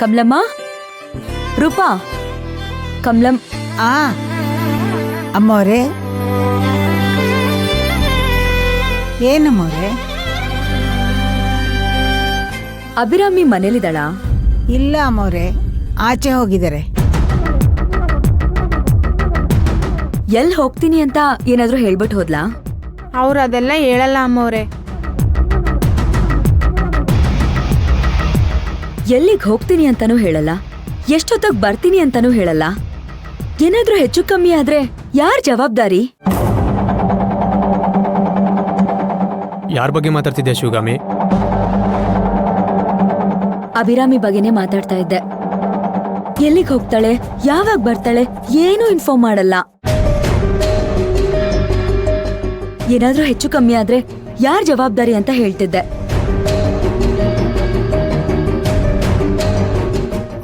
ಕಮಲಮ್ಮ, ರೂಪಾ, ಕಮಲಂ. ಅಮ್ಮೋರೆ, ಏನಮ್ಮೋರೆ? ಅಭಿರಾಮಿ ಮನೇಲಿದ್ದಾಳ? ಇಲ್ಲ ಅಮ್ಮೋರೆ, ಆಚೆ ಹೋಗಿದ್ದಾರೆ. ಎಲ್ ಹೋಗ್ತೀನಿ ಅಂತ ಏನಾದ್ರೂ ಹೇಳ್ಬಿಟ್ಟು ಹೋದ್ಲಾ? ಅವ್ರು ಅದೆಲ್ಲ ಹೇಳಲ್ಲ ಅಮ್ಮವ್ರೆ. ಎಲ್ಲಿಗೆ ಹೋಗ್ತೀನಿ ಅಂತಾನೂ ಹೇಳಲ್ಲ, ಎಷ್ಟೊತ್ತಾಗ ಬರ್ತೀನಿ ಅಂತಾನೂ ಹೇಳಲ್ಲ. ಏನಾದ್ರೂ ಹೆಚ್ಚು ಕಮ್ಮಿ ಆದ್ರೆ ಯಾರ್ ಜವಾಬ್ದಾರಿ? ಯಾರ ಬಗ್ಗೆ ಮಾತಾಡ್ತಿದ್ಯಾ ಶಿವಗಾಮಿ? ಅಭಿರಾಮಿ ಬಗ್ಗೆನೇ ಮಾತಾಡ್ತಾ ಇದ್ದೆ. ಎಲ್ಲಿಗೆ ಹೋಗ್ತಾಳೆ, ಯಾವಾಗ ಬರ್ತಾಳೆ, ಏನೂ ಇನ್ಫಾರ್ಮ್ ಮಾಡಲ್ಲ. ಏನಾದ್ರೂ ಹೆಚ್ಚು ಕಮ್ಮಿ ಆದ್ರೆ ಯಾರ್ ಜವಾಬ್ದಾರಿ ಅಂತ ಹೇಳ್ತಿದ್ದೆ.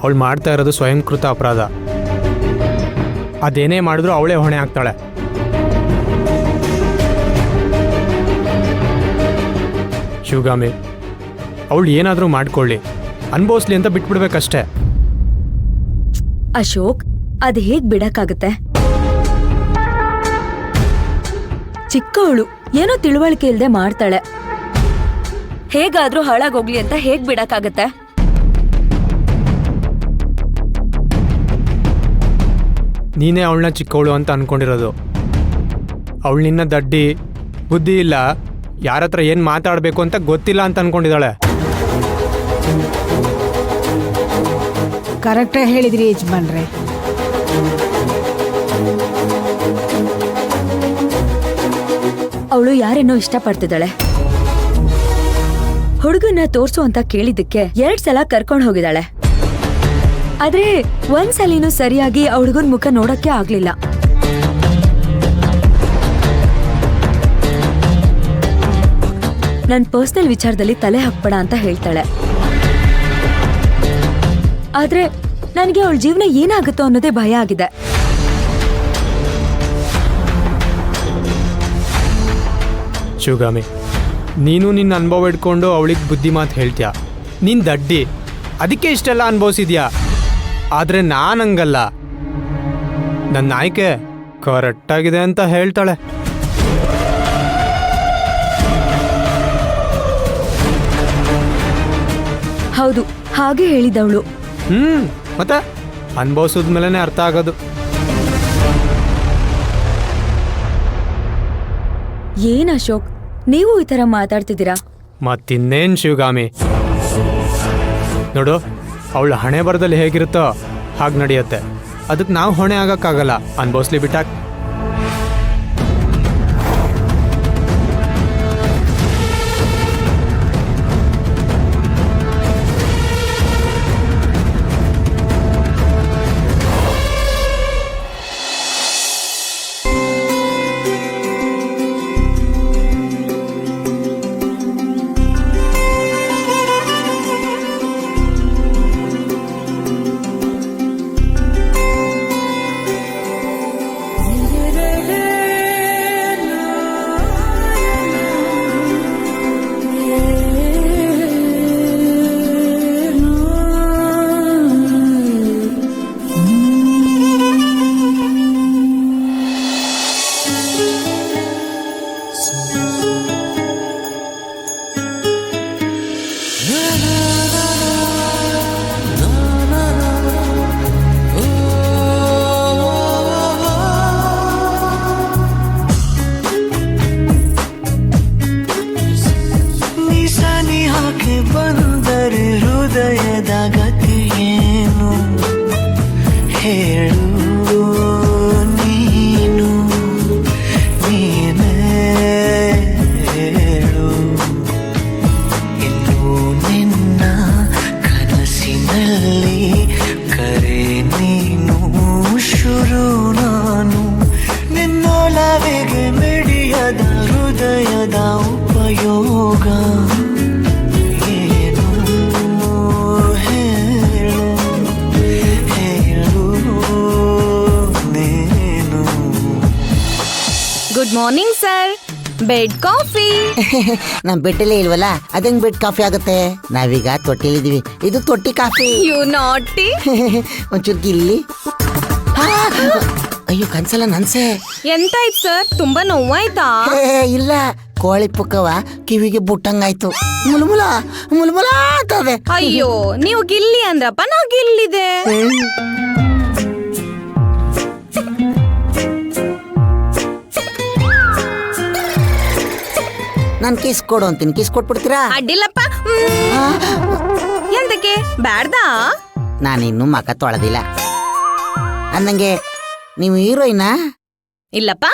ಅವಳು ಮಾಡ್ತಾ ಇರೋದು ಸ್ವಯಂಕೃತ ಅಪರಾಧ. ಅದೇನೇ ಮಾಡಿದ್ರು ಅವಳೇ ಹೊಣೆ ಆಗ್ತಾಳೆ. ಶಿವಗಾಮಿ, ಅವಳು ಏನಾದರೂ ಮಾಡ್ಕೊಳ್ಳಿ, ಅನ್ಭವಿಸ್ಲಿ ಅಂತ ಬಿಟ್ಬಿಡ್ಬೇಕಷ್ಟೇ. ಅಶೋಕ್, ಅದ್ ಹೇಗ್ ಬಿಡಕ್ಕಾಗತ್ತೆ? ಚಿಕ್ಕವಳು, ಏನೋ ತಿಳುವಳಿಕೆ ಇಲ್ದೆ ಮಾಡ್ತಾಳೆ. ಹೇಗಾದ್ರೂ ಹಾಳಾಗೋಗ್ಲಿ ಅಂತ ಹೇಗ್ ಬಿಡಕ್ಕಾಗತ್ತೆ? ನೀನೇ ಅವಳನ್ನ ಚಿಕ್ಕವಳು ಅಂತ ಅನ್ಕೊಂಡಿರೋದು. ಅವಳು ನಿನ್ನ ದಡ್ಡಿ, ಬುದ್ಧಿ ಇಲ್ಲ, ಯಾರ ಹತ್ರ ಏನು ಮಾತಾಡಬೇಕು ಅಂತ ಗೊತ್ತಿಲ್ಲ ಅಂತ ಅನ್ಕೊಂಡಿದ್ದಾಳೆ. ಕರೆಕ್ಟಾಗಿ ಹೇಳಿದ್ರಿ ಯಜಮಾನ್ರೆ. ಅವಳು ಯಾರೇನೋ ಇಷ್ಟಪಡ್ತಿದ್ದಾಳೆ. ಹುಡುಗನ್ನ ತೋರ್ಸು ಅಂತ ಕೇಳಿದ್ದಕ್ಕೆ 2 ಸಲ ಕರ್ಕೊಂಡು ಹೋಗಿದ್ದಾಳೆ. ಆದ್ರೆ ಒಂದ್ಸಲಿನೂ ಸರಿಯಾಗಿ ಆ ಹುಡುಗನ್ ಮುಖ ನೋಡಕ್ಕೆ ಆಗ್ಲಿಲ್ಲ. ನನ್ ಪರ್ಸನಲ್ ವಿಚಾರದಲ್ಲಿ ತಲೆ ಹಾಕ್ಬೇಡ ಅಂತ ಹೇಳ್ತಾಳೆ. ಆದ್ರೆ ನನಗೆ ಅವಳ ಜೀವನ ಏನಾಗುತ್ತೋ ಅನ್ನೋದೇ ಭಯ ಆಗಿದೆ. ಶಿವಗಾಮಿ, ನೀನು ನಿನ್ನ ಅನುಭವ ಇಟ್ಕೊಂಡು ಅವಳಿಗೆ ಬುದ್ಧಿ ಮಾತು ಹೇಳ್ತೀಯ. ನೀನು ದಡ್ಡಿ, ಅದಕ್ಕೆ ಇಷ್ಟೆಲ್ಲ ಅನುಭವಿಸಿದ್ಯಾ. ಆದರೆ ನಾನಂಗಲ್ಲ, ನನ್ನ ಆಯ್ಕೆ ಕರೆಕ್ಟಾಗಿದೆ ಅಂತ ಹೇಳ್ತಾಳೆ. ಹೌದು, ಹಾಗೆ ಹೇಳಿದವಳು. ಮತ್ತೆ ಅನುಭವಿಸಿದ್ಮೇಲೆ ಅರ್ಥ ಆಗೋದು. ಏನ್ ಅಶೋಕ್, ನೀವು ಈ ತರ ಮಾತಾಡ್ತಿದ್ದೀರಾ? ಮತ್ತಿನ್ನೇನು ಶಿವಗಾಮಿ, ನೋಡು, ಅವಳ ಹಣೆ ಬರದಲ್ಲಿ ಹೇಗಿರುತ್ತೋ ಹಾಗೆ ನಡೆಯುತ್ತೆ. ಅದಕ್ಕೆ ನಾವು ಹೊಣೆ ಆಗಕ್ಕಾಗಲ್ಲ. ಅನ್ಭವಿಸ್ಲಿ ಬಿಟ್ಟಾಕ್. ಬಂದರೆ ಹೃದಯದ ಗತಿಯೇನು ಹೇಳು, ನೀನು ನೀನೇ ಹೇಳು. ಇನ್ನು ನಿನ್ನ ಕನಸಿನಲ್ಲಿ ಕರೆ ನೀನು, ಶುರು ನಾನು. ನಿನ್ನೊಲವಿಗೆ ಮಿಡಿಯದ ಹೃದಯದ ಉಪಯೋಗ ಏನು ಹೇಳು, ಹೇಳು. Bed coffee. ನಮ್ ಬೆಟ್ಟಲ್ಲೇ ಇಲ್ವಲ್ಲ ಅದಂಗ್ ಬೆಡ್ ಕಾಫಿ ಆಗುತ್ತೆ. ನಾವೀಗ ತೊಟ್ಟಿಲಿದೀವಿ, ಇದು ತೊಟ್ಟಿ ಕಾಫಿ. ಯು ನಾಟಿ. ಒಂಚೂರು ಗಿಲ್ಲಿ. ಅಯ್ಯೋ ಕನ್ಸಲ್ಲ ನನ್ಸೆ. ಎಂತಾಯ್ತು ಸರ್, ತುಂಬಾ ನೋವಾಯ್ತಾ? ಇಲ್ಲ, ಕೋಳಿ ಪುಕ್ಕವ ಕಿವಿಗೆ ಬುಟ್ಟಂಗಾಯ್ತು. ಮುಲ್ಮುಲ ಮುಲ್ಮುಲ ಅಂತದೆ. ಅಯ್ಯೋ, ನೀವು ಗಿಲ್ಲಿ ಅಂದ್ರಪ್ಪ, ನಾ ಗಿಲ್ಲಿದೆ. ನಾನ್ ಕಿಸ್ ಕೊಡು ಅಂತೀನಿ, ಕಿಸ್ ಕೊಟ್ಬಿಡ್ತೀರಾ? ಅಡ್ಡಿಲ್ಲಪ್ಪ. ಎಂತಕ್ಕೆ ಬ್ಯಾಡ್ದಾ? ನಾನಿನ್ನೂ ಮಕ ತೊಳೆದಿಲ್ಲ. ಅಂದಂಗೆ ನೀವು ಹೀರೋಯಿನಾ? ಇಲ್ಲಪ್ಪ.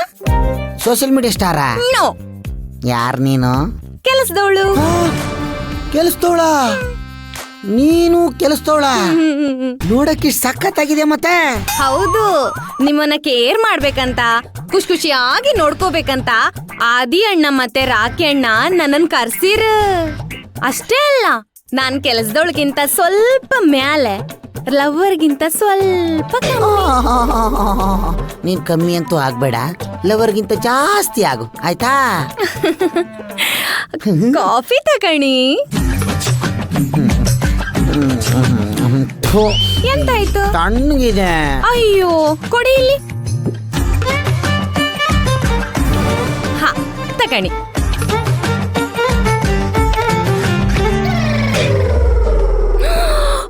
ಸೋಷಿಯಲ್ ಮೀಡಿಯಾ ಸ್ಟಾರಾ? ನೋ. ಯಾರ್ ನೀನು? ಕೆಲಸದವಳು. ಕೆಲಸದವಳ? ನೀನು ಕೆಲಸದವಳ? ನೋಡಕ್ಕೆ ಸಖತ್ತಾಗಿದೆ. ಮತ್ತೆ ಹೌದು, ನಿಮ್ಮನ್ನ ಕೇರ್ ಮಾಡ್ಬೇಕಂತ, ಖುಷಿ ಖುಷಿಯಾಗಿ ನೋಡ್ಕೋಬೇಕಂತ ಆದಿ ಅಣ್ಣ ಮತ್ತೆ ರಾಕಿ ಅಣ್ಣ ನನ್ನನ್ ಕರ್ಸಿರ. ಅಷ್ಟೇ ಅಲ್ಲ, ನಾನ್ ಕೆಲಸದವಳಿಗಿಂತ ಸ್ವಲ್ಪ ಮ್ಯಾಲೆ, ಲವರ್ಗಿಂತ ಸ್ವಲ್ಪ ಕಮ್ಮಿ. ನೀನ್ ಕಮ್ಮಿ ಅಂತೂ ಆಗ್ಬೇಡ, ಲವರ್ಗಿಂತ ಜಾಸ್ತಿ ಆಗು, ಆಯ್ತಾ? ಕಾಫಿ ತಗಣಿ. ಎಂತಾಯ್ತು? ತಣ್ಣಗಿದೆ. ಅಯ್ಯೋ, ಕೊಡಿ ಇಲ್ಲಿ. ಹಾ, ತಗಣಿ.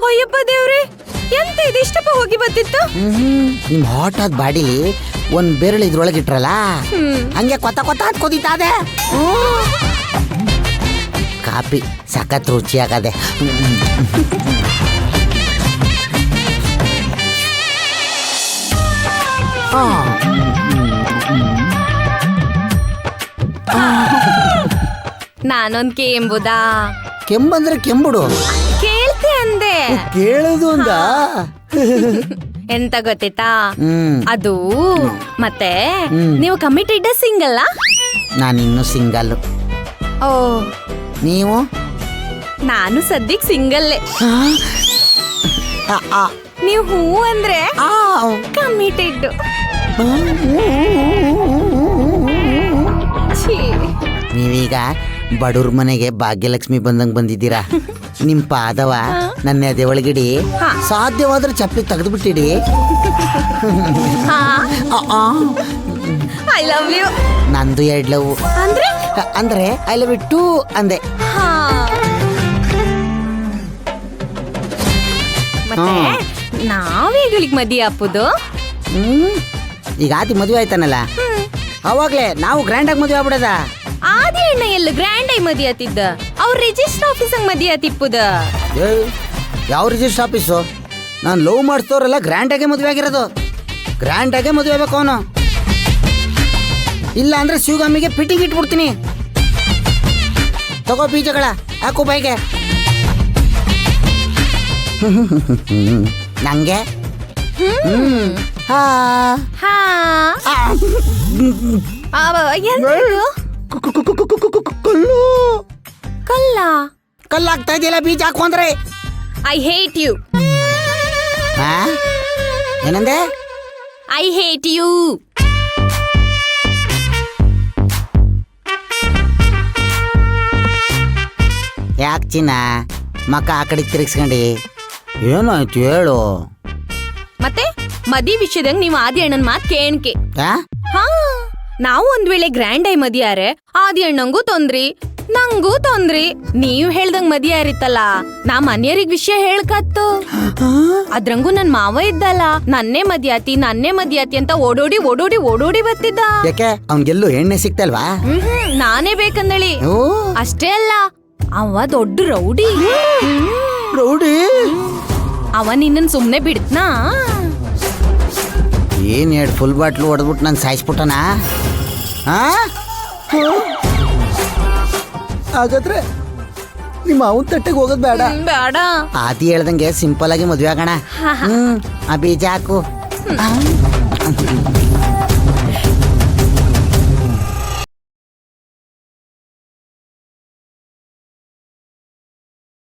ಅಯ್ಯಪ್ಪ ದೇವ್ರೆ, ಎಂತ ಇದು ಇಷ್ಟಪ್ಪ ಹೋಗಿ ಬರ್ತಿತ್ತು? ನಿಮ್ ಹಾಟ್ ಆದ ಬಾಡಿಲಿ ಒಂದ್ ಬೆರಳು ಇದ್ರೊಳಗಿಟ್ರಲ್ಲ, ಹಂಗೆ ಕೊತ್ತ ಕೊತ್ತ ಕುದೀತಾದೆ. ಕಾಫಿ ಸಖತ್ ರುಚಿ ಆಗದೆ. ನಾನೊಂದ್ ಕೆಂಬುದಾ? ಕೆಂಬಂದ್ರೆ ಕೆಂಬುಡು. ಕೇಳ್ತಿ ಅಂದೆ. ಕೇಳುದು ಅಂದ. ಎಂತ ಗೊತ್ತಿತ್ತಾ? ಹ್ಮ್. ಅದು ಮತ್ತೆ ನೀವು ಕಮಿಟೆಡ್ ಸಿಂಗಲ್? ನಾನಿನ್ನು ಸಿಂಗಲ್. ಓ, ನೀವು? ನಾನು ಸದ್ಯಕ್ ಸಿಂಗಲ್ಲೇ. ನೀವು ಹೂ ಅಂದ್ರೆ ಕಮಿಟೆಡ್. ನೀವೀಗ ಬಡವ್ರ ಮನೆಗೆ ಭಾಗ್ಯಲಕ್ಷ್ಮಿ ಬಂದಂಗ್ ಬಂದಿದ್ದೀರಾ. ನಿಮ್ ಪಾದವ ನನ್ನ ಎದೆ ಒಳಗಿಡಿ, ಸಾಧ್ಯವಾದ್ರೆ ಚಪ್ಪಲಿ ತೆಗೆದು ಬಿಟ್ಟಿಡಿ. I love you. ನಂದು 2 ಲವ್. ಅಂದ್ರೆ ಐ ಲವ್ ಯು ಟು ಅಂದೆ. ಮತ್ತೆ ನಾವೇಗಳಿಗೆ ಮದಿ ಹಾಪುದು? ಈಗ ಆದಿ ಮದುವೆ ಆಯ್ತಾನಲ್ಲ, ಅವಾಗ್ಲೇ ನಾವು ಗ್ರ್ಯಾಂಡ್ ಆಗಿ ಮದುವೆ ಆಗ್ಬಿಡದ. ಆದಿ ಅಣ್ಣ ಎಲ್ಲ ಗ್ರ್ಯಾಂಡ್ ಆಗಿ ಮದಿ ಆತಿದ್ದ, ಅವ್ರ ರಿಜಿಸ್ಟರ್ ಆಫೀಸ್ ಮದಿ ಆತಿಪ್ಪುದ. ಯಾವ ರಿಜಿಸ್ಟರ್ ಆಫೀಸು? ನಾನು ಲವ್ ಮಾಡಿಸ್ತವ್ರೆಲ್ಲ ಗ್ರ್ಯಾಂಡ್ ಆಗೇ ಮದುವೆ ಆಗಿರೋದು. ಗ್ರ್ಯಾಂಡ್ ಆಗೇ ಮದುವೆ ಆಗ್ಬೇಕು ಅವನು. ಇಲ್ಲ ಅಂದ್ರೆ ಶಿವಗಾಮಿಗೆ ಫಿಟ್ಟಿಂಗ್ ಇಟ್ಬಿಡ್ತೀನಿ. ತಗೋ ಬೀಜಗಳ ಹಾಕು ಬೈಗೆ. ನಂಗೆ ಕಲ್ಲ ಕಲ್ಲಾಗ್ತಾ ಇದೆಯಲ್ಲ ಬೀಜ ಹಾಕು ಅಂದ್ರೆ. I hate you. ಏನಂದೆ? I hate you. ಯಾಕೆ ಚಿನ್ನ ಮಕ್ಕ ಆ ಕಡೆ ತಿರುಗಿಸ್ಕೊಂಡಿ? ಏನಾಯ್ತು ಹೇಳು. ಮತ್ತೆ ಮದಿ ವಿಷಯದಂಗ ನೀವು ಆದಿ ಅಣ್ಣನ್ ಮಾತ್ ಕೇಳ್ಕೆ. ಹಾ, ನಾವು ಒಂದ್ ವೇಳೆ ಗ್ರ್ಯಾಂಡ್ ಆಗಿ ಮದಿಯಾರೆ ಆದಿ ಅಣ್ಣಂಗೂ ತೊಂದ್ರಿ, ನಂಗೂ ತೊಂದ್ರಿ. ನೀವ್ ಹೇಳ್ದಂಗ್ ಮದಿಯಾರಿತ್ತಲ್ಲ, ನಾ ಮನೆಯವ್ರಿಗ್ ವಿಷಯ ಹೇಳ್ಕತ್ತು. ಅದ್ರಂಗೂ ನನ್ ಮಾವ ಇದ್ದಲ್ಲ, ನನ್ನೇ ಮದಿಯಾತಿ ಅಂತ ಓಡೋಡಿ ಓಡೋಡಿ ಓಡೋಡಿ ಬರ್ತಿದ್ದ. ಯಾಕೆ ಅವ್ನ್ಗೆಲ್ಲೂ ಎಣ್ಣೆ ಸಿಕ್ತಲ್ವಾ? ನಾನೇ ಬೇಕಂದಳಿ. ಅಷ್ಟೇ ಅಲ್ಲ, ಅವ ದೊಡ್ಡ ರೌಡಿ. ರೌಡಿ? ಅವ ನಿನ್ನನ್ ಸುಮ್ನೆ ಬಿಡ್ತ್ನಾ? ಏನ್ 2 ಫುಲ್ ಬಾಟ್ಲು ಹೊಡೆದ್ಬಿಟ್ಟು ನಾನು ಸಾಯಿಸ್ಬಿಟ್ಟನಾ? ಹಾಗಾದ್ರೆ ನಿಮ್ಮ ಅವನ್ ತಟ್ಟೆಗೆ ಹೋಗೋದ್ ಬೇಡ. ಬೇಡ. ಆದಿ ಹೇಳ್ದಂಗೆ ಸಿಂಪಲ್ ಆಗಿ ಮದ್ವೆ ಆಗೋಣ. ಆ ಬೀಜ ಹಾಕು.